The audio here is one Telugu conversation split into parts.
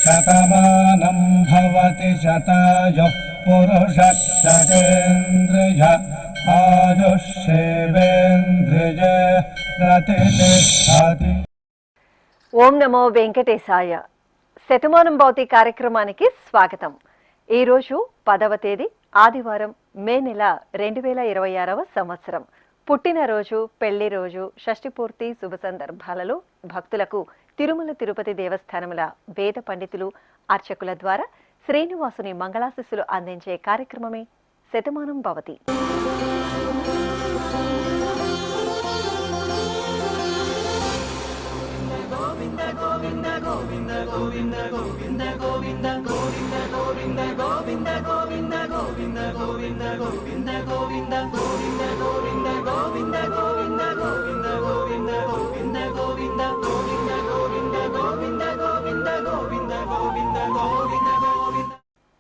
శతమానం భవతి శతాయుః పురుషः శతేంద్రియ ఆయుష్యేవేంద్రియ ప్రతిష్టతి. ఓం నమో వెంకటేశాయ. శతమానం భవతి కార్యక్రమానికి స్వాగతం. ఈరోజు 10వ తేదీ ఆదివారం, మే నెల 2026వ సంవత్సరం. పుట్టినరోజు, పెళ్లి రోజు, షష్ఠి పూర్తి శుభ సందర్భాలలో భక్తులకు తిరుమల తిరుపతి దేవస్థానముల వేద పండితులు, అర్చకుల ద్వారా శ్రీనివాసుని మంగళాశిస్సులు అందించే కార్యక్రమమే శతమానం భవతి.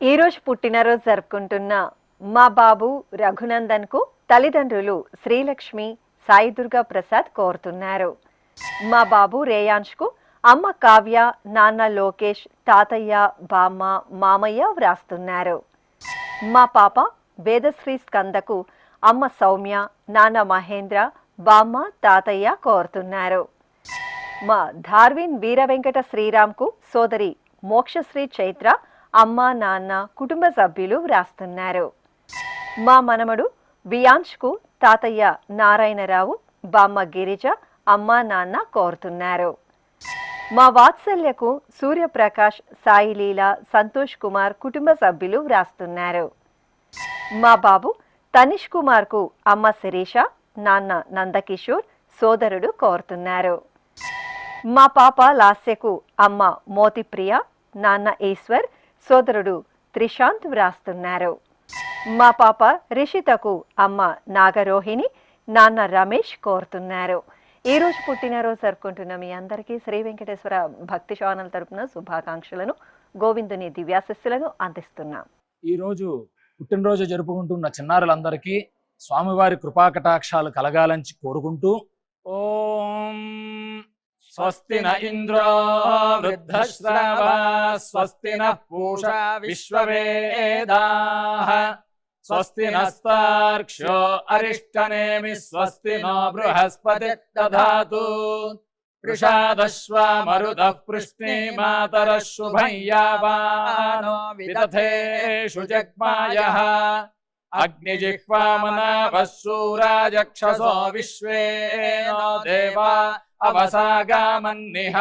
ఈ రోజు పుట్టినరోజు జరుపుకుంటున్న మా బాబు రఘునందన్ కు తల్లిదండ్రులు శ్రీలక్ష్మి, సాయి దుర్గా ప్రసాద్ కోరుతున్నారు. మా బాబు రేయాంష్ కు అమ్మ కావ్య, నాన్న లోకేష్, తాతయ్య, బామ్మ, మామయ్య వ్రాస్తున్నారు. మా పాప వేదశ్రీ స్కందకు అమ్మ సౌమ్య, నాన్న మహేంద్ర, బామ్మ, తాతయ్య కోరుతున్నారు. మా ధార్విన్ వీర వెంకట శ్రీరామ్ కు సోదరి మోక్షశ్రీ చైత్ర, అమ్మ, నాన్న, కుటుంబ సభ్యులు వ్రాస్తున్నారు. మా మనమడు బియాన్ష్ కు తాతయ్య నారాయణరావు, బామ్మ గిరిజ, అమ్మ, నాన్న కోరుతున్నారు. మా వాత్సల్యకు సూర్యప్రకాష్, సాయిలీల, సంతోష్ కుమార్, కుటుంబ సభ్యులు వ్రాస్తున్నారు. మా బాబు తనిష్ కుమార్ కు అమ్మ శిరీష, నాన్న నందకిషోర్, సోదరుడు కోరుతున్నారు. మా పాప లాస్యకు అమ్మ మోతిప్రియ, నాన్న ఈశ్వర్, సోదరుడు త్రిశాంత్ వ్రాస్తున్నారు. మా పాప రిషితకు అమ్మ నాగరోహిణి, నాన్న రమేష్ కోరుతున్నారు. ఈ రోజు పుట్టినరోజు జరుపుకుంటున్న మీ అందరికీ శ్రీ వెంకటేశ్వర భక్తి ఛానల్ తరపున శుభాకాంక్షలను, గోవిందుని దివ్యాశస్సులను అందిస్తున్నాం. ఈ రోజు పుట్టినరోజు జరుపుకుంటున్న చిన్నారులందరికీ స్వామివారి కృపాకటాక్షాలు కలగాలని కోరుకుంటూ, ఓం స్వస్తి న ఇంద్రో వృద్ధశ్రవా స్వస్తి న పూషా విశ్వవేదాః స్వస్తి నస్తార్క్ష్యో అరిష్టనేమి స్వస్తి నో బృహస్పతి దధాతు వృషాదశ్వా మరుదః పృష్ణే మాతరః శుభం యావానో విదథేషు జగ్మాయః అగ్నిజిహ్వామనాభः శూరాజక్షసో విశ్వే నో దేవా అవసాగామన్నిహ.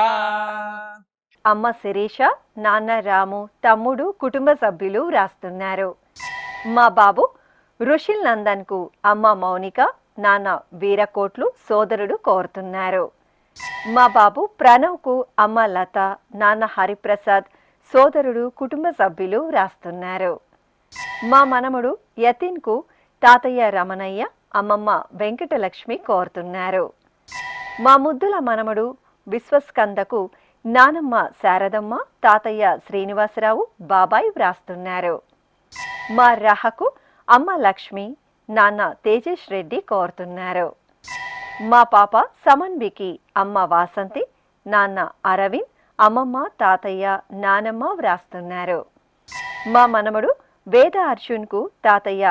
అమ్మ శిరీష, నాన్న రాము, తమ్ముడు, కుటుంబ సభ్యులు వ్రాస్తున్నారు. మా బాబు రుషిల్ నందన్ కు అమ్మ మౌనిక, నాన్న వీరకోట్లు, సోదరుడు కోరుతున్నారు. మా బాబు ప్రణవ్ కు అమ్మ లత, నాన్న హరిప్రసాద్, సోదరుడు, కుటుంబ సభ్యులు వ్రాస్తున్నారు. మా మనముడు యతిన్ కు తాతయ్య రమణయ్య, అమ్మమ్మ వెంకటలక్ష్మి కోరుతున్నారు. మా ముద్దుల మనముడు విశ్వస్కందకు నానమ్మ శారదమ్మ, తాతయ్య శ్రీనివాసరావు, బాబాయ్ వ్రాస్తున్నారు. మా రహకు అమ్మ లక్ష్మి, నాన్న తేజేష్ రెడ్డి కోరుతున్నారు. మా పాప సమన్వికి అమ్మ వాసంతి, నాన్న అరవింద్, అమ్మమ్మ, తాతయ్య, నానమ్మ వ్రాస్తున్నారు. మా మనమడు వేద అర్జున్ కు తాతయ్య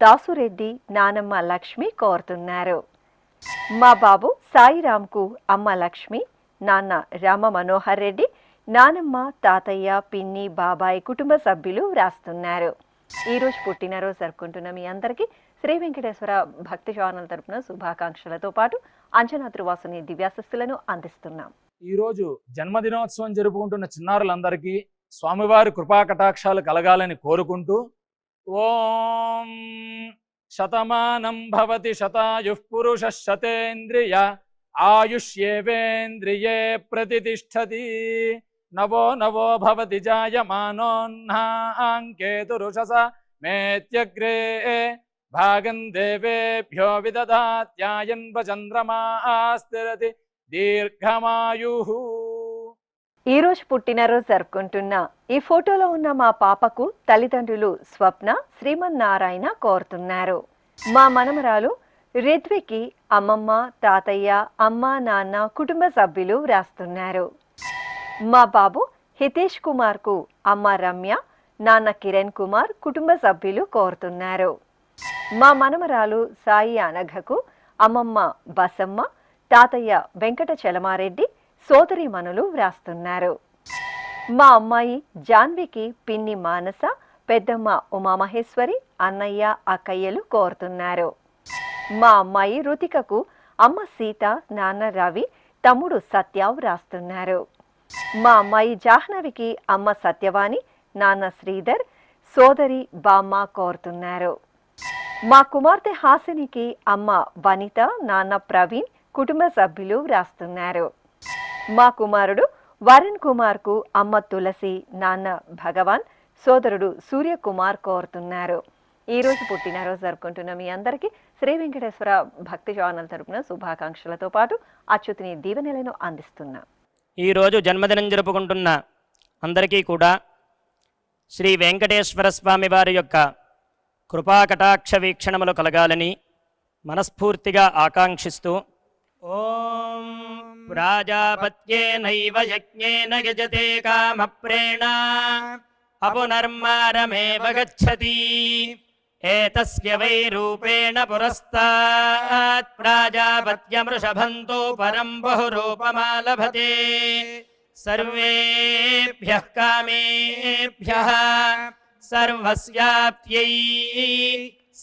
దాసురెడ్డి, నానమ్మ లక్ష్మి కోరుతున్నారు. మా బాబు సాయిరామ్ కు అమ్మ లక్ష్మి, నాన్న రామ మనోహర్ రెడ్డి, నానమ్మ, తాతయ్య, పిన్ని, బాబాయ్, కుటుంబ సభ్యులు వ్రాస్తున్నారు. ఈ రోజు పుట్టినరోజు జరుపుకుంటున్న మీ అందరికీ శ్రీ వెంకటేశ్వర భక్తి ఛానల్ తరపున శుభాకాంక్షలతో పాటు అంజనా త్రివాసుని దివ్యాశస్సులను అందిస్తున్నాం. ఈ రోజు జన్మదినోత్సవం జరుపుకుంటున్న చిన్నారులందరికీ స్వామివారి కృపాకటాక్షాలు కలగాలని కోరుకుంటూ, ఓం శతమానం భవతి శతాయుః పురుషः శతేంద్రియ ఆయుష్యేవేంద్రియే ప్రతిష్టతి నవో నవో భవతి జాయమానోన్హాంకేతురుషస మేత్యగ్రే భాగం దేవేభ్యో విదధాత్యాయన్ చంద్రమాస్థిరతి దీర్ఘమాయుః. ఈ రోజు పుట్టినరోజు జరుపుకుంటున్న ఈ ఫోటోలో ఉన్న మా పాపకు తల్లిదండ్రులు స్వప్న, శ్రీమన్నారాయణ కోరుతున్నారు. మా మనమరాలు రిద్వికి అమ్మమ్మ, తాతయ్య, అమ్మ, నాన్న, కుటుంబ సభ్యులు వ్రాస్తున్నారు. మా బాబు హితేష్ కుమార్కు అమ్మ రమ్య, నాన్న కిరణ్ కుమార్, కుటుంబ సభ్యులు కోరుతున్నారు. మా మనమరాలు సాయి అనఘకు అమ్మమ్మ బసమ్మ, తాతయ్య వెంకట చలమారెడ్డి, సోదరీమణులు వ్రాస్తున్నారు. మా అమ్మాయి జాన్వికి పిన్ని మానస, పెద్దమ్మ ఉమామహేశ్వరి, అన్నయ్య, అక్కయ్యలు కోరుతున్నారు. మా అమ్మాయి రుతికకు అమ్మ సీత, నాన్న రవి, తమ్ముడు సత్య వ్రాస్తున్నారు. మా అమ్మాయి జాహ్నవికి అమ్మ సత్యవాణి, నాన్న శ్రీధర్, సోదరి బామ్మ కోరుతున్నారు. మా కుమార్తె హాసినికి అమ్మ వనిత, నాన్న ప్రవీణ్, కుటుంబ సభ్యులు వ్రాస్తున్నారు. మా కుమారుడు వరుణ్ కుమార్కు అమ్మ తులసి, నాన్న భగవాన్, సోదరుడు సూర్యకుమార్ కోరుతున్నారు. ఈ రోజు పుట్టినరోజు జరుపుకుంటున్న మీ అందరికీ శ్రీ వెంకటేశ్వర భక్తి ఛానల్ తరపున శుభాకాంక్షలతో పాటు అచ్యుతుని దీవెనలను అందిస్తున్నాం. ఈరోజు జన్మదినం జరుపుకుంటున్న అందరికీ కూడా శ్రీ వెంకటేశ్వర స్వామి వారి యొక్క కృపాకటాక్ష వీక్షణములు కలగాలని మనస్ఫూర్తిగా ఆకాంక్షిస్తూ ఓం ప్రాజాపత్యేనైవ యజ్ఞేన యజతే కామప్రేణ అపునర్మారమేవ గచ్చతి ఏతస్య వై రూపేణ పురస్తాత్ ప్రాజాపత్యమృషభంతో పరం బహురూపమాలభతే సర్వేభ్యః కామేభ్యః సర్వస్యాప్త్యై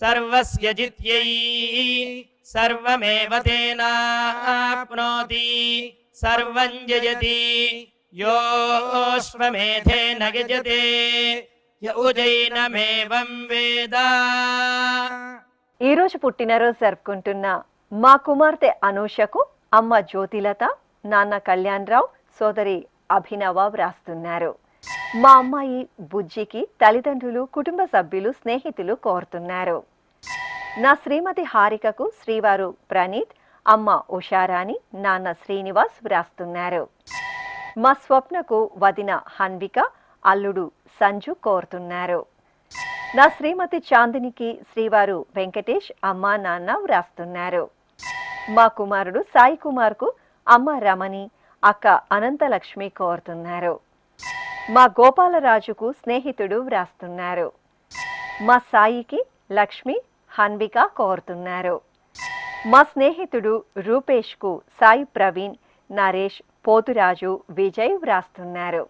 సర్వస్య జిత్యై సర్వమేవ తేనాప్నోతి సర్వం జయతి యోశ్వమేధేన యజతే యౌజైనమేవం వేద. ఈరోజు పుట్టినరోజు జరుపుకుంటున్న మా కుమార్తె అనూషకు అమ్మ జ్యోతిలత, నాన్న కళ్యాణ్ రావు, సోదరి అభినవ వ్రాస్తున్నారు. మా అమ్మాయి బుజ్జికి తల్లిదండ్రులు, కుటుంబ సభ్యులు, స్నేహితులు కోరుతున్నారు. నా శ్రీమతి హారికకు శ్రీవారు ప్రణీత్, అమ్మ ఉషారాణి, నాన్న శ్రీనివాస్ వ్రాస్తున్నారు. మా స్వప్నకు వదిన హన్విక, అల్లుడు సంజు కోరుతున్నారు. నా శ్రీమతి చాందినికి శ్రీవారు వెంకటేష్, అమ్మ నాన్న వ్రాస్తున్నారు. మా కుమారుడు సాయి కుమార్కు అమ్మ రమణి, అక్క అనంతలక్ష్మి కోరుతున్నారు. మా గోపాలరాజుకు స్నేహితుడు వ్రాస్తున్నారు. మా సాయికి లక్ష్మి, హన్విక కోరుతున్నారు. మా స్నేహితుడు రూపేష్కు సాయి ప్రవీణ్, నరేష్, పోతురాజు, విజయ్ వ్రాస్తున్నారు.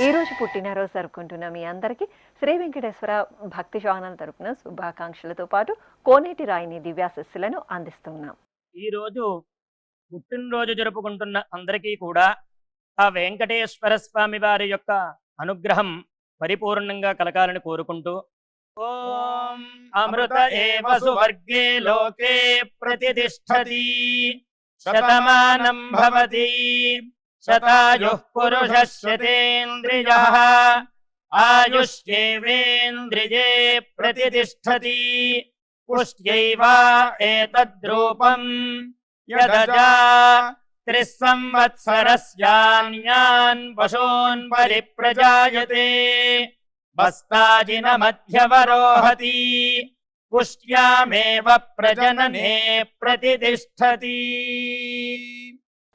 ఈరోజు పుట్టినరోజు జరుపుకుంటున్న మీ అందరికీ శ్రీ వెంకటేశ్వర భక్తి ఛానల్ తరపున శుభాకాంక్షలతో పాటు కోనేటి రాయిని దివ్యాశస్సులను అందిస్తున్నాం. ఈరోజు పుట్టినరోజు జరుపుకుంటున్న అందరికీ కూడా ఆ వెంకటేశ్వర స్వామి వారి యొక్క అనుగ్రహం పరిపూర్ణంగా కలగాలని కోరుకుంటూ ఓం అమృత ఏవ సువర్గే లోకే ప్రతిష్ఠతి శతమానం భవతి శతాయుః పురుషः శతేంద్రియః ఆయుష్యేవేంద్రియే ప్రతిష్ఠతి పుష్ట్యైవ ఏతద్రూపం యదజా త్రిస్సంవత్సరస్యాన్యాన్ పశూన్ పరిప్రజాయతే బస్తాజిన మధ్యవరోహతి పుష్ట్యామేవ ప్రజననే ప్రతిష్ఠతి.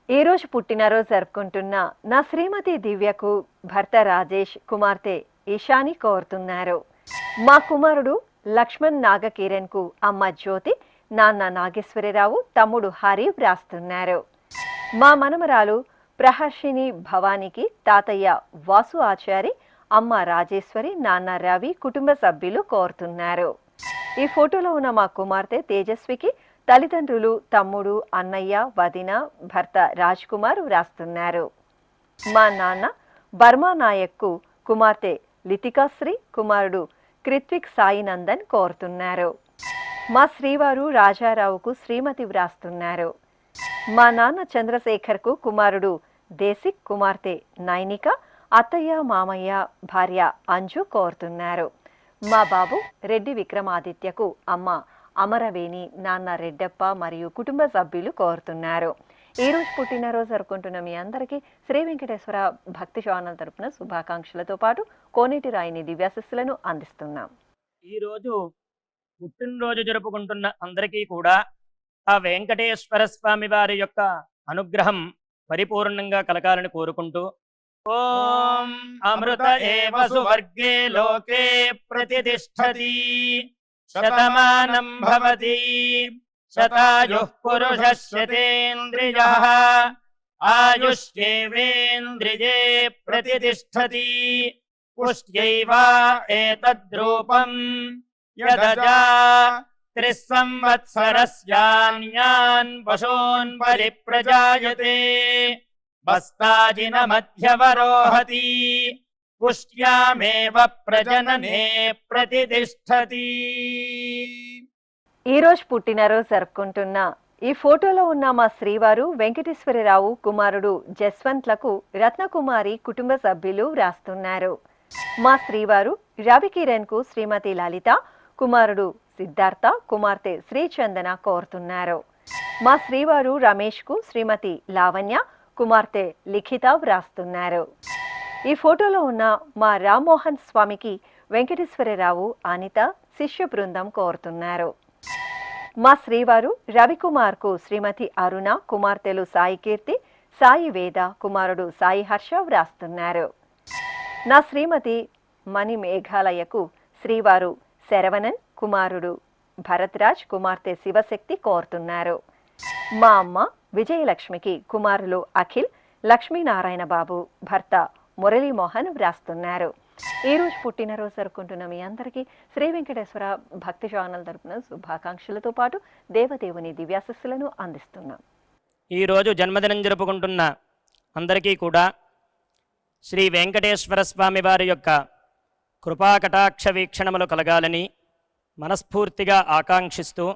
ఈరోజు పుట్టినరోజు జరుపుకుంటున్న నా శ్రీమతి దివ్యకు భర్త రాజేష్, కుమార్తె ఈశాని కోరుతున్నారు. మా కుమారుడు లక్ష్మణ్ నాగకిరణ్కు అమ్మ జ్యోతి, నాన్న నాగేశ్వరరావు, తమ్ముడు హరి వ్రాస్తున్నారు. మా మనమరాలు ప్రహర్షిని భవానికి తాతయ్య వాసు ఆచారి, అమ్మ రాజేశ్వరి, నాన్న రవి, కుటుంబ సభ్యులు కోరుతున్నారు. ఈ ఫోటోలో ఉన్న మా కుమార్తె తేజస్వికి తల్లిదండ్రులు, తమ్ముడు, అన్నయ్య, వదిన, భర్త రాజ్ కుమార్ వ్రాస్తున్నారు. మా నాన్న బర్మా నాయక్కు కుమార్తె లితికాశ్రీ, కుమారుడు కృత్విక్ సాయినందన్ కోరుతున్నారు. మా శ్రీవారు రాజారావుకు శ్రీమతి వ్రాస్తున్నారు. మా నాన్న చంద్రశేఖర్కు కుమారుడు దేశిక్, కుమార్తె నైనిక, అత్తయ్య, మామయ్య, భార్య అంజు కోరుతున్నారు. మా బాబు రెడ్డి విక్రమాదిత్యకు అమ్మ అమరవేణి, నాన్న రెడ్డప్ప మరియు కుటుంబ సభ్యులు కోరుతున్నారు. ఈరోజు పుట్టినరోజు జరుపుకుంటున్న మీ అందరికీ శ్రీ వెంకటేశ్వర భక్తి ఛానల్ తరపున శుభాకాంక్షలతో పాటు కోనేటి రాయిని దివ్యాశస్సులను అందిస్తున్నాం. ఈరోజు పుట్టినరోజు జరుపుకుంటున్న అందరికీ కూడా ఆ వెంకటేశ్వర స్వామి వారి యొక్క అనుగ్రహం పరిపూర్ణంగా కలగాలని కోరుకుంటూ ఓం అమృత ఏవ సువర్గే లోకే ప్రతిష్టతి శతమానం భవతి శతాయుః పురుషः శతేంద్రియః ఆయుష్యేవేంద్రియే ప్రతిష్టతి పుష్ట్యైవ ఏతద్రూపం యదజా త్రిస్సంవత్సరస్యాన్యాన్ పశూన్ పరిప్రజాయతే బస్తాజిన మధ్యవరోహతి పుష్ట్యామేవ ప్రజననే ప్రతిష్టతి. ఈ రోజు పుట్టినరోజు జరుపుకుంటున్న ఈ ఫోటోలో ఉన్న మా శ్రీవారు వెంకటేశ్వరరావు కుమారుడు జస్వంత్లకు రత్నకుమారి కుటుంబ సభ్యులు వ్రాస్తున్నారు. మా శ్రీవారు రవికిరణ్ కు శ్రీమతి లలిత, కుమారుడు సిద్ధార్థ, కుమార్తె శ్రీచందన కోరుతున్నారు. మా శ్రీవారు రమేష్ కు శ్రీమతి లావణ్య, కుమార్తె లిఖిత వ్రాస్తున్నారు. ఈ ఫోటోలో ఉన్న మా రామ్మోహన్ స్వామికి వెంకటేశ్వరరావు, అనిత శిష్య బృందం కోరుతున్నారు. మా శ్రీవారు రవికుమార్ కు శ్రీమతి అరుణ, కుమార్తెలు సాయి కీర్తి, సాయి వేద, కుమారుడు సాయి హర్ష వ్రాస్తున్నారు. నా శ్రీమతి మణి మేఘాలయకు శ్రీవారు శరవణన్, కుమారుడు భరద్రాజ్, కుమార్తె శివశక్తి కోరుతున్నారు. మా అమ్మ విజయలక్ష్మికి కుమారులు అఖిల్, లక్ష్మీనారాయణ బాబు, భర్త మురళీమోహన్ వ్రాస్తున్నారు. ఈ రోజు పుట్టినరోజు జరుపుకుంటున్న మీ అందరికీ శ్రీ వెంకటేశ్వర భక్తి ఛానల్ తరపున శుభాకాంక్షలతో పాటు దేవదేవుని దివ్యాశస్సులను అందిస్తున్నాం. ఈరోజు జన్మదినం జరుపుకుంటున్న అందరికీ కూడా శ్రీ వెంకటేశ్వర స్వామి వారి యొక్క కృపాకటాక్ష వీక్షణములు కలగాలని మనస్ఫూర్తిగా ఆకాంక్షిస్తూ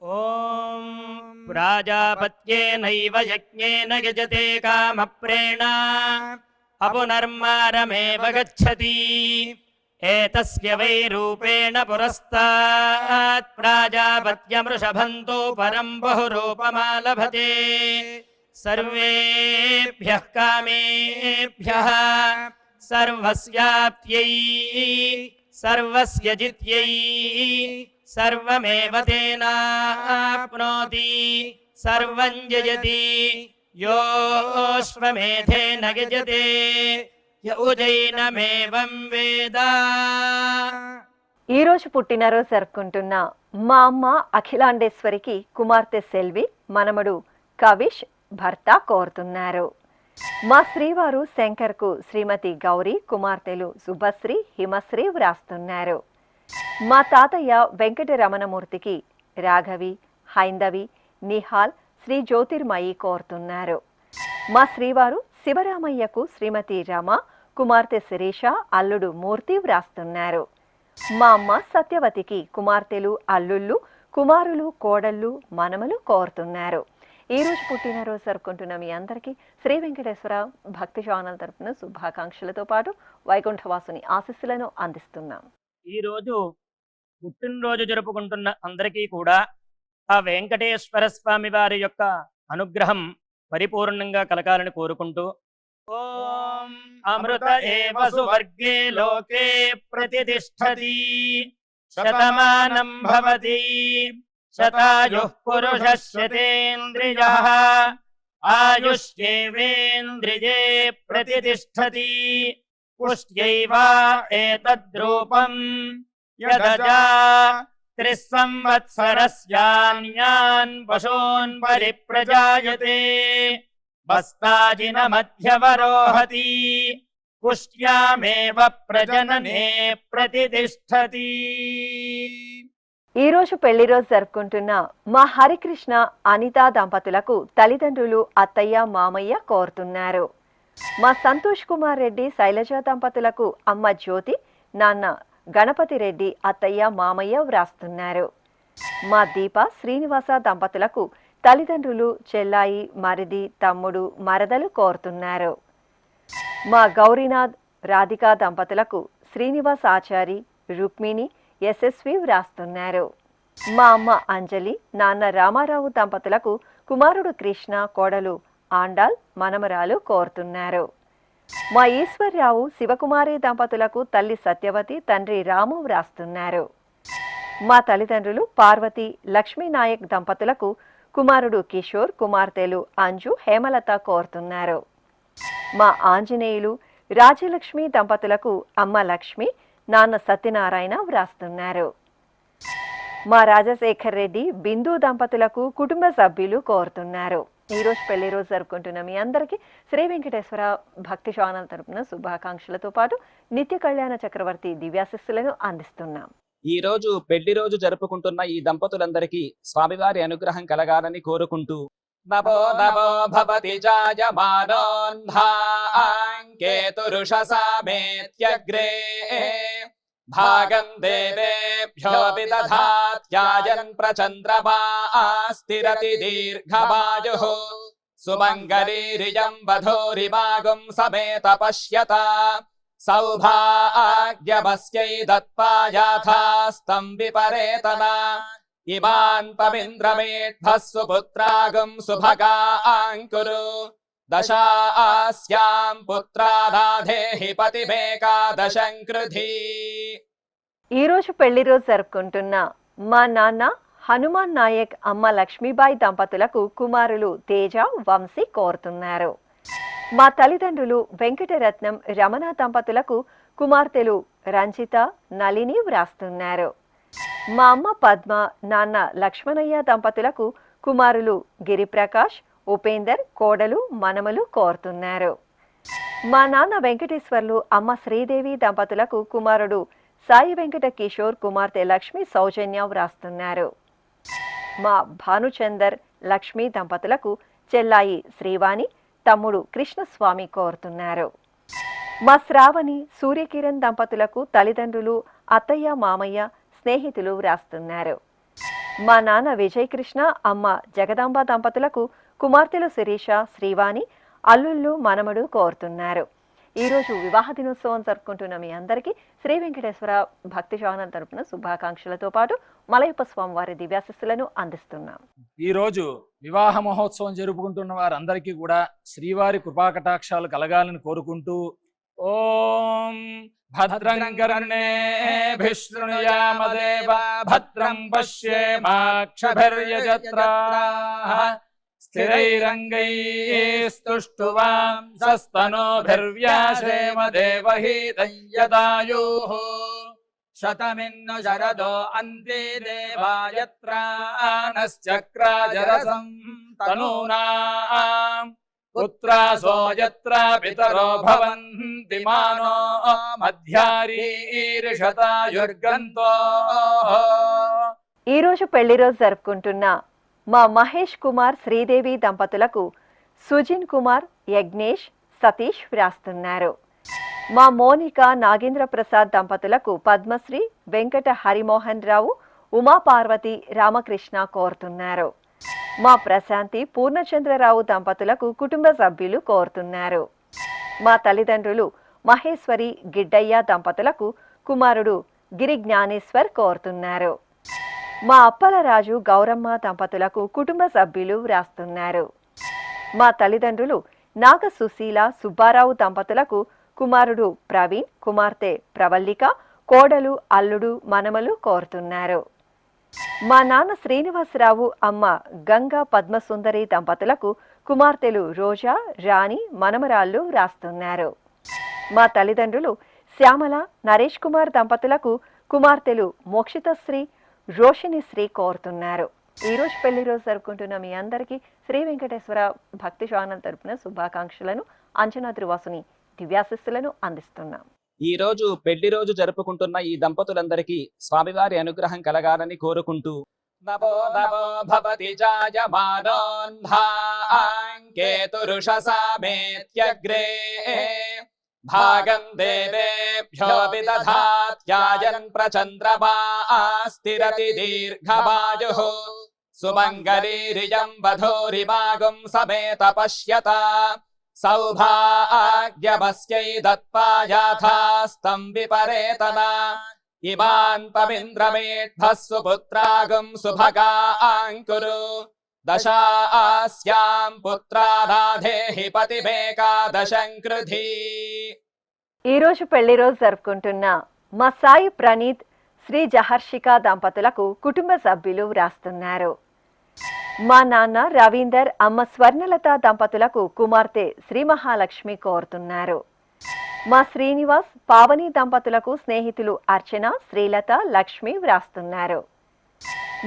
ఓం ప్రాజాపత్యేనైవ యజ్ఞేన యజతే కామప్రేణ అపునర్మారమేవ గచ్చతి ఏతస్య వై రూపేణ పురస్తాత్ ప్రాజాపత్యమృషభంతో పరం బహురూపమాలభతే సర్వేభ్యః కామేభ్యః సర్వస్యాప్త్యై సర్వస్య జిత్యై సర్వమేవ తేనాప్నోతి సర్వం జయతి యోశ్వమేధేన యజతే యౌజైనమేవం వేద. ఈ రోజు పుట్టినరోజు జరుపుకుంటున్న మా అమ్మ అఖిలాండేశ్వరికి కుమార్తె సెల్వి, మనమడు కవిష్, భర్త కోరుతున్నారు. మా శ్రీవారు శంకర్కు శ్రీమతి గౌరీ, కుమార్తెలు శుభశ్రీ, హిమశ్రీ వ్రాస్తున్నారు. మా తాతయ్య వెంకటరమణమూర్తికి రాఘవి, హైందవి, నిహాల్, శ్రీ జ్యోతిర్మయి కోరుతున్నారు. మా శ్రీవారు శివరామయ్యకు శ్రీమతి రమ, కుమార్తె శిరీష, అల్లుడు మూర్తి వ్రాస్తున్నారు. మా అమ్మ సత్యవతికి కుమార్తెలు, అల్లుళ్ళు, కుమారులు, కోడళ్ళు, మనమలు కోరుతున్నారు. ఈ రోజు పుట్టినరోజు జరుపుకుంటున్న మీ అందరికీ శ్రీ వెంకటేశ్వర భక్తి ఛానల్ తరపున శుభాకాంక్షలతో పాటు వైకుంఠవాసుని ఆశీస్సులను అందిస్తున్నాం. ఈరోజు పుట్టినరోజు జరుపుకుంటున్న అందరికీ కూడా ఆ వెంకటేశ్వర స్వామి వారి యొక్క అనుగ్రహం పరిపూర్ణంగా కలగాలని కోరుకుంటూ ఓం అమృత ఏవ సువర్గే లోకే ప్రతిష్టతి శతమానం భవతి శతాయుః పురుషः శతేంద్రియః ఆయుష్యేవేంద్రియే ప్రతిష్టతి పుష్ట్యైవ ఏతద్రూపం యదజా త్రిస్సంవత్సరస్యాన్యాన్ పశూన్ పరిప్రజాయతే బస్తాజిన మధ్యవరోహతి పుష్ట్యామేవ ప్రజననే ప్రతిష్టతి. ఈ రోజు పెళ్లి రోజు జరుపుకుంటున్న మా హరికృష్ణ, అనిత దంపతులకు తల్లిదండ్రులు అత్తయ్య, మామయ్య కోరుతున్నారు. మా సంతోష్ కుమార్ రెడ్డి, శైలజ దంపతులకు అమ్మ జ్యోతి, నాన్న గణపతి రెడ్డి, అత్తయ్య, మామయ్య వ్రాస్తున్నారు. మా దీప, శ్రీనివాస దంపతులకు తల్లిదండ్రులు చెల్లాయి, మరిది, తమ్ముడు, మరదలు కోరుతున్నారు. మా గౌరీనాథ్, రాధికా దంపతులకు శ్రీనివాస్ ఆచారి, రుక్మిణి, యశస్వి వ్రాస్తున్నారు. మా అమ్మ అంజలి, నాన్న రామారావు దంపతులకు కుమారుడు కృష్ణ, కోడలు ఆండాల్, మనమరాలు కోరుతున్నారు. మా ఈశ్వర్రావు, శివకుమారి దంపతులకు తల్లి సత్యవతి, తండ్రి రాము వ్రాస్తున్నారు. మా తల్లిదండ్రులు పార్వతి, లక్ష్మీనాయక్ దంపతులకు కుమారుడు కిషోర్, కుమార్తెలు అంజు, హేమలత కోరుతున్నారు. మా ఆంజనేయులు రాజలక్ష్మి దంపతులకు అమ్మ లక్ష్మి, నాన్న సత్యనారాయణ వ్రాస్తున్నారు. మా రాజశేఖర్ రెడ్డి, బిందు దంపతులకు కుటుంబ సభ్యులు కోరుతున్నారు. ఈ రోజు పెళ్లి రోజు జరుపుకుంటున్న మీ అందరికీ శ్రీ వెంకటేశ్వర భక్తి ఛానల్ తరపున శుభాకాంక్షలతో పాటు నిత్య కళ్యాణ చక్రవర్తి దివ్యాశిస్సులను అందిస్తున్నాం. ఈ రోజు పెళ్లి రోజు జరుపుకుంటున్న ఈ దంపతులందరికీ స్వామివారి అనుగ్రహం కలగాలని కోరుకుంటూ నభో నభో భవతి జాయమానోన్ధాంకేతురుషసామేత్యగ్రే భాగం దేవేభ్యో విదధాత్యాయన్ ప్రచంద్రమాస్తిరతి దీర్ఘమాయుః సుమంగళీరియం వధూరిమాగుం సమేత పశ్యత సౌభాగ్యమస్యై దత్పాయాథాస్తం విపరేతనా ఇమాన్ పవింద్రమేఢ్భః సుపుత్రాగం సుభగాంకురు దశాస్యాం పుత్రాదాధేహి పతిమేకాదశం కృధి. ఈ రోజు పెళ్లి రోజు జరుపుకుంటున్న మా నాన్న హనుమాన్ నాయక్, అమ్మ లక్ష్మీబాయి దంపతులకు కుమారులు తేజ, వంశీ కోరుతున్నారు. మా తల్లిదండ్రులు వెంకటరత్నం, రమణ దంపతులకు కుమార్తెలు రంజిత, నళిని వ్రాస్తున్నారు. మా అమ్మ పద్మ, నాన్న లక్ష్మణయ్య దంపతులకు కుమారులు గిరిప్రకాష్, ఉపేందర్, కోడలు, మనమలు కోరుతున్నారు. మా నాన్న వెంకటేశ్వర్లు, అమ్మ శ్రీదేవి దంపతులకు కుమారుడు సాయి వెంకట కిషోర్, కుమార్తె లక్ష్మి సౌజన్య వ్రాస్తున్నారు. మా భానుచందర్, లక్ష్మి దంపతులకు చెల్లాయి శ్రీవాణి, తమ్ముడు కృష్ణస్వామి కోరుతున్నారు. మా శ్రావణి, సూర్యకిరణ్ దంపతులకు తల్లిదండ్రులు, అత్తయ్య, మామయ్య, స్నేహితులు వ్రాస్తున్నారు. మా నాన్న విజయ్ కృష్ణ, అమ్మ జగదాంబ దంపతులకు కుమార్తెలు శిరీష, శ్రీవాణి, అల్లుళ్ళు, మనమడు కోరుతున్నారు. ఈరోజు వివాహ దినోత్సవం జరుపుకుంటున్న మీ అందరికీ శ్రీ వెంకటేశ్వర భక్తి ఛానల్ తరపున శుభాకాంక్షలతో పాటు మలయప్ప స్వామి వారి దివ్యాశిస్సులను అందిస్తున్నాం. ఈ రోజు వివాహ మహోత్సవం జరుపుకుంటున్న వారందరికీ కూడా శ్రీవారి కృపాకటాక్షాలు కలగాలని కోరుకుంటూ ఓం భద్రం కర్ణేభిః శృణుయామదేవ భద్రం పశ్యేమాక్షభిర్యజత్రాః స్థిరైరంగైస్తుష్టువాం సస్తనోభిర్వ్యాసేమ దేవహీతం యదాయుః శతమిన్ను శరదో అంతే దేవాయత్రానశ్చక్రాజరసం తనూనాం పుత్రాసో యత్ర పితరో భవంతి మానో మధ్యారీర్షతాయుర్గంతో. ఈ రోజు పెళ్లి రోజు జరుపుకుంటున్న మా మహేష్ కుమార్, శ్రీదేవి దంపతులకు సుజిన్ కుమార్, యజ్ఞేష్, సతీష్ వ్రాస్తున్నారు. మా మోనిక, నాగేంద్ర ప్రసాద్ దంపతులకు పద్మశ్రీ, వెంకట హరిమోహన్ రావు, ఉమాపార్వతి, రామకృష్ణ కోరుతున్నారు. మా ప్రశాంతి, పూర్ణచంద్రరావు దంపతులకు కుటుంబ సభ్యులు కోరుతున్నారు. మా తల్లిదండ్రులు మహేశ్వరి, గిడ్డయ్య దంపతులకు కుమారుడు గిరి జ్ఞానేశ్వర్ కోరుతున్నారు. మా అప్పలరాజు, గౌరమ్మ దంపతులకు కుటుంబ సభ్యులు వ్రాస్తున్నారు. మా తల్లిదండ్రులు నాగ సుశీల, సుబ్బారావు దంపతులకు కుమారుడు ప్రవీణ్, కుమార్తె ప్రవల్లిక, కోడలు, అల్లుడు, మనమలు కోరుతున్నారు. మా నాన్న శ్రీనివాసరావు, అమ్మ గంగా పద్మసుందరి దంపతులకు కుమార్తెలు రోజా, రాణి, మనమరాళ్ళు వ్రాస్తున్నారు. మా తల్లిదండ్రులు శ్యామల, నరేష్ కుమార్ దంపతులకు కుమార్తెలు మోక్షితశ్రీ, రోషిణిశ్రీ కోరుతున్నారు. ఈ రోజు పెళ్లి రోజు జరుపుకుంటున్న మీ అందరికీ శ్రీ వెంకటేశ్వర భక్తి ఛానల్ తరపున శుభాకాంక్షలను, అంజనాద్రి వాసుని దివ్యాశిస్సులను అందిస్తున్నాం. ఈ రోజు పెళ్లి రోజు జరుపుకుంటున్న ఈ దంపతులందరికీ స్వామివారి అనుగ్రహం కలగాలని కోరుకుంటూ నభో నభో భవతి జాయమానోన్ధాంకేతురుషసామేత్యగ్రే భాగం దేవేభ్యో విదధాత్యాయన్ ప్రచంద్రమాస్తిరతి దీర్ఘమాయుః సుమంగళీరియం వధూరిమాగుం సమేత పశ్యత సౌభాగ్యమస్యై దత్పాయాథాస్తం విపరేతనా ఇమాన్ పవింద్రమేఢ్భః సుపుత్రాగం సుభగాంకురు దశాస్యాం పుత్రాదాధేహి పతిమేకాదశం కృధి. ఈ రోజు పెళ్లి రోజు జరుపుకుంటున్న మా సాయి ప్రణీత్, శ్రీ జహర్షిక దంపతులకు కుటుంబ సభ్యులు వ్రాస్తున్నారు. మా నాన్న రవీందర్ అమ్మ స్వర్ణలత దంపతులకు కుమార్తె శ్రీ మహాలక్ష్మి కోరుతున్నారు. మా శ్రీనివాస్ పావని దంపతులకు స్నేహితులు అర్చన శ్రీలత లక్ష్మి వ్రాస్తున్నారు.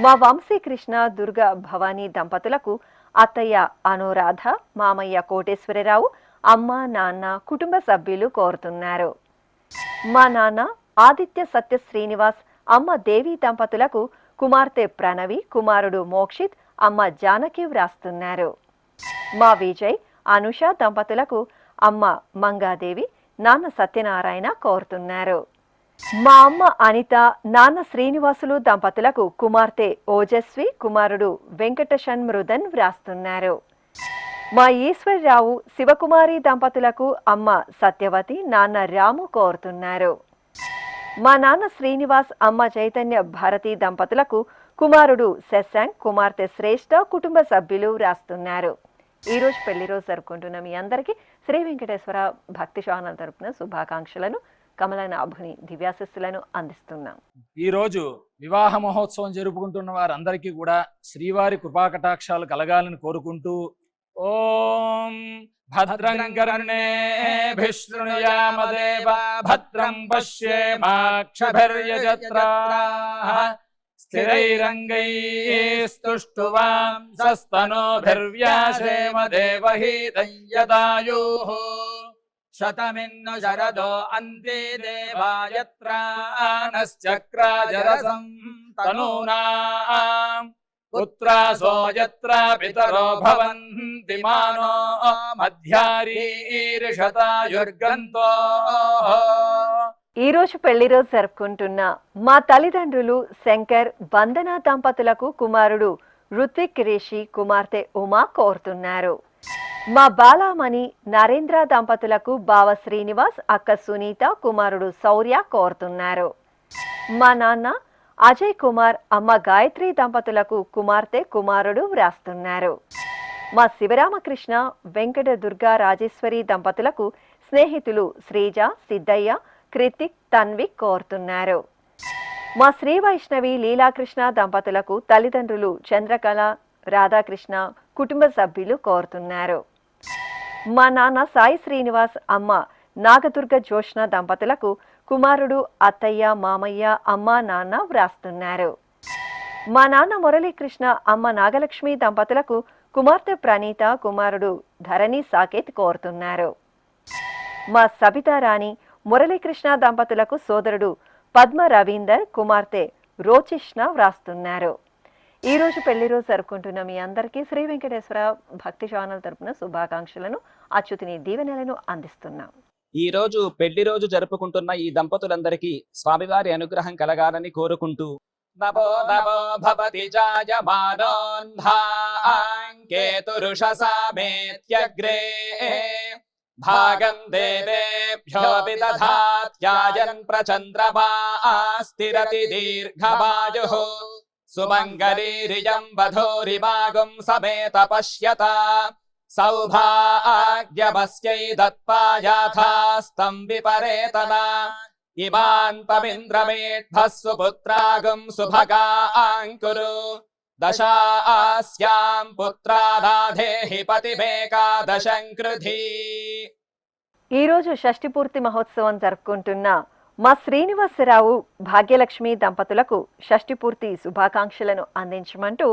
మా వంశీకృష్ణ దుర్గా భవానీ దంపతులకు అత్తయ్య అనురాధ మామయ్య కోటేశ్వరరావు అమ్మ నాన్న కుటుంబ సభ్యులు కోరుతున్నారు. మా నాన్న ఆదిత్య సత్య శ్రీనివాస్ అమ్మ దేవి దంపతులకు కుమార్తె ప్రణవి కుమారుడు మోక్షిత్ అమ్మ జానకి వ్రాస్తున్నారు. మా విజయ్ అనుష దంపతులకు అమ్మ మంగాదేవి నాన్న సత్యనారాయణ కోరుతున్నారు. మా అమ్మ అనిత నాన్న శ్రీనివాసులు దంపతులకు కుమార్తె ఓజస్వి కుమారుడు వెంకట షణ్మృదన్ వ్రాస్తున్నారు. మా ఈశ్వర్రావు శివకుమారి దంపతులకు అమ్మ సత్యవతి నాన్న రాము కోరుతున్నారు. మా నాన్న శ్రీనివాస్ అమ్మ చైతన్య భారతి దంపతులకు కుమారుడు శశాంక్ కుమార్తె శ్రేష్ఠ కుటుంబ సభ్యులు వ్రాస్తున్నారు. ఈ రోజు పెళ్లి రోజు జరుపుకుంటున్న మీ అందరికీ శ్రీ వెంకటేశ్వర భక్తి ఛానల్ తరపున శుభాకాంక్షలను కమలనాభుని దివ్యాశిస్సులను అందిస్తున్నాం. ఈ రోజు వివాహ మహోత్సవం జరుపుకుంటున్న వారందరికీ కూడా శ్రీవారి కృపాకటాక్షాలు కలగాలని కోరుకుంటూ ఓం భద్రం కర్ణేభిః శృణుయామదేవా భద్రం పశ్యేమాక్షభిర్యజత్రాః స్థిరైరంగైస్తుష్టువాంసస్తనోభిర్వ్యాసేమ దేవహీతం యదాయుః శతమిన్ను శరదో అంతే దేవాయత్రానశ్చక్రాజరసం తనూనాం పుత్రాసో యత్ర పితరో భవంతి మానో మధ్యారీర్షతాయుర్గంతో. ఈ రోజు పెళ్లి రోజు జరుపుకుంటున్న మా తల్లిదండ్రులు శంకర్ వందన దంపతులకు కుమారుడు రుత్విక్ రిషి కుమార్తె ఉమా కోరుతున్నారు. మా బాలామణి నరేంద్ర దంపతులకు బావ శ్రీనివాస్ అక్క సునీత కుమారుడు శౌర్య కోరుతున్నారు. మా నాన్న అజయ్ కుమార్ అమ్మ గాయత్రి దంపతులకు కుమార్తె కుమారుడు వ్రాస్తున్నారు. మా శివరామకృష్ణ వెంకట దుర్గా రాజేశ్వరి దంపతులకు స్నేహితులు శ్రీజ సిద్ధయ్య కృతిక్ తన్విక్ కోరుతున్నారు. మా శ్రీ వైష్ణవి లీలాకృష్ణ దంపతులకు తల్లిదండ్రులు చంద్రకళ రాధాకృష్ణ కుటుంబ సభ్యులు కోరుతున్నారు. మా నాన్న సాయి శ్రీనివాస్ అమ్మ నాగదుర్గ జోష్ణ దంపతులకు కుమారుడు అత్తయ్య మామయ్య అమ్మ నాన్న వ్రాస్తున్నారు. మా నాన్న మురళీకృష్ణ అమ్మ నాగలక్ష్మి దంపతులకు కుమార్తె ప్రణీత కుమారుడు ధరణి సాకేత్ కోరుతున్నారు. మా సబితారాణి మురళీకృష్ణ దంపతులకు సోదరుడు పద్మ రవీందర్ కుమార్తె రోచిష్ణ వ్రాస్తున్నారు. ఈ రోజు పెళ్లి రోజు జరుపుకుంటున్న మీ అందరికీ శ్రీ వెంకటేశ్వర భక్తి ఛానల్ తరపున శుభాకాంక్షలను అచ్యుతిని దీవెనలను అందిస్తున్నాం. ఈ రోజు పెళ్లి రోజు జరుపుకుంటున్న ఈ దంపతులందరికీ స్వామివారి అనుగ్రహం కలగాలని కోరుకుంటూ నమో నమో భవతి జాయమానోన్ధాంకేతురుషసామేత్యగ్రే భాగం దేవేభ్యో విదధాత్యాయన్ ప్రచంద్రమా స్థిరతి దీర్ఘమాయుః సుమంగళీరియం వధూరిమాగం సమేత పశ్యత సౌభాగ్యమస్యై దత్పాయాథాస్తం విపరేతనా ఇమాన్ పవింద్రమేఢ్భస్సు పుత్రాగం సుభగాంకురు దశాస్యాం పుత్రానాధేహి పతిమేకాదశం కృధి. ఈ రోజు షష్ఠి పూర్తి మహోత్సవం జరుపుకుంటున్న మా శ్రీనివాసరావు భాగ్యలక్ష్మి దంపతులకు షష్ఠి పూర్తి శుభాకాంక్షలను అందించమంటూ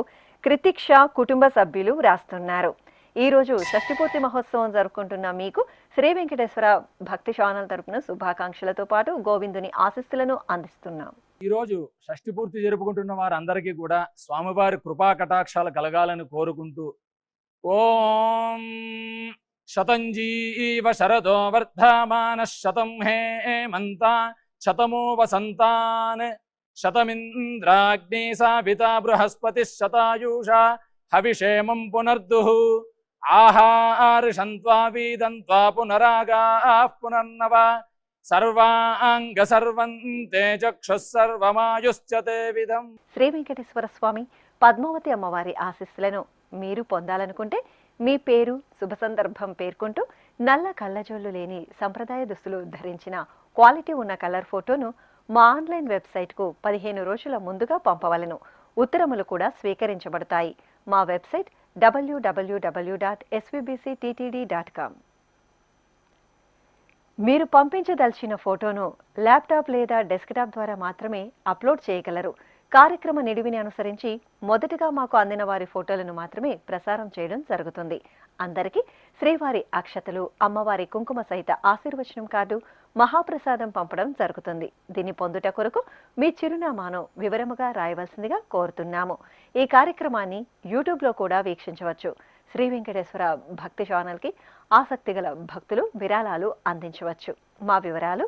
కృతిక్ష కుటుంబ సభ్యులు వ్రాస్తున్నారు. ఈ రోజు షష్ఠి పూర్తి మహోత్సవం జరుపుకుంటున్న మీకు శ్రీ వెంకటేశ్వర భక్తి ఛానల్ తరపున శుభాకాంక్షలతో పాటు గోవిందుని ఆశీస్సులను అందిస్తున్నాం. ఈ రోజు షష్ఠి పూర్తి జరుపుకుంటున్న వారందరికీ కూడా స్వామివారి కృపా కటాక్షాలు కలగాలని కోరుకుంటూ ఓం శతంజీవ శరదో వర్ధమాన శతం హేమంత శతమో వసంతాన్ శతమింద్రాగ్ని సావితా బృహస్పతి శతాయూషా హవిషేమం పునర్దుః ఆహార్షంత్వా వీదంత్వా పునరాగాః పునర్నవ సర్వాంగ సర్వంతే చక్షుః సర్వమాయుశ్చ తే విధం. శ్రీ వెంకటేశ్వర స్వామి పద్మావతి అమ్మవారి ఆశీస్సులను మీరు పొందాలనుకుంటే మీ పేరు శుభ సందర్భం పేర్కొంటూ నల్ల కళ్ళజోళ్లు లేని సంప్రదాయ దుస్తులు ధరించిన క్వాలిటీ ఉన్న కలర్ ఫోటోను మా ఆన్లైన్ వెబ్సైట్కు 15 రోజుల ముందుగా పంపవలను. ఉత్తరములు కూడా స్వీకరించబడతాయి. మా వెబ్సైట్ www.svbcttd.com. మీరు పంపించదలిచిన ఫోటోను ల్యాప్టాప్ లేదా డెస్క్టాప్ ద్వారా మాత్రమే అప్లోడ్ చేయగలరు. కార్యక్రమ నిడివిని అనుసరించి మొదటగా మాకు అందిన వారి ఫోటోలను మాత్రమే ప్రసారం చేయడం జరుగుతుంది. అందరికీ శ్రీవారి అక్షతలు, అమ్మవారి కుంకుమ సహిత ఆశీర్వచనం కార్డు, మహాప్రసాదం పంపడం జరుగుతుంది. దీన్ని పొందుట కొరకు మీ చిరునామాను వివరముగా రాయవలసిందిగా కోరుతున్నాము. ఈ కార్యక్రమాన్ని యూట్యూబ్లో కూడా వీక్షించవచ్చు. శ్రీ వెంకటేశ్వర భక్తి ఛానల్కి ఆసక్తి గల భక్తులు విరాళాలు అందించవచ్చు. మా వివరాలు: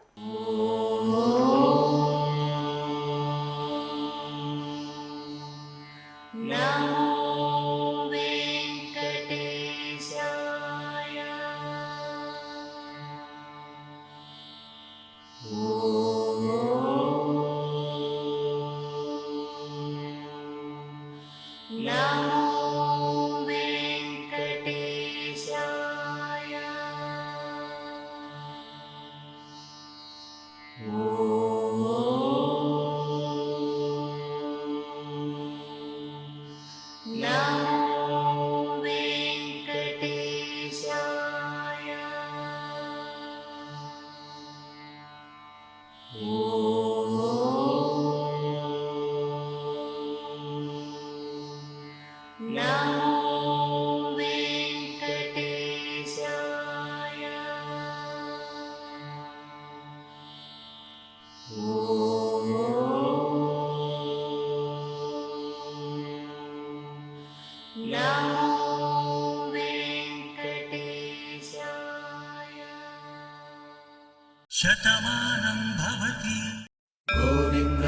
శతమానం భవతి గోవింద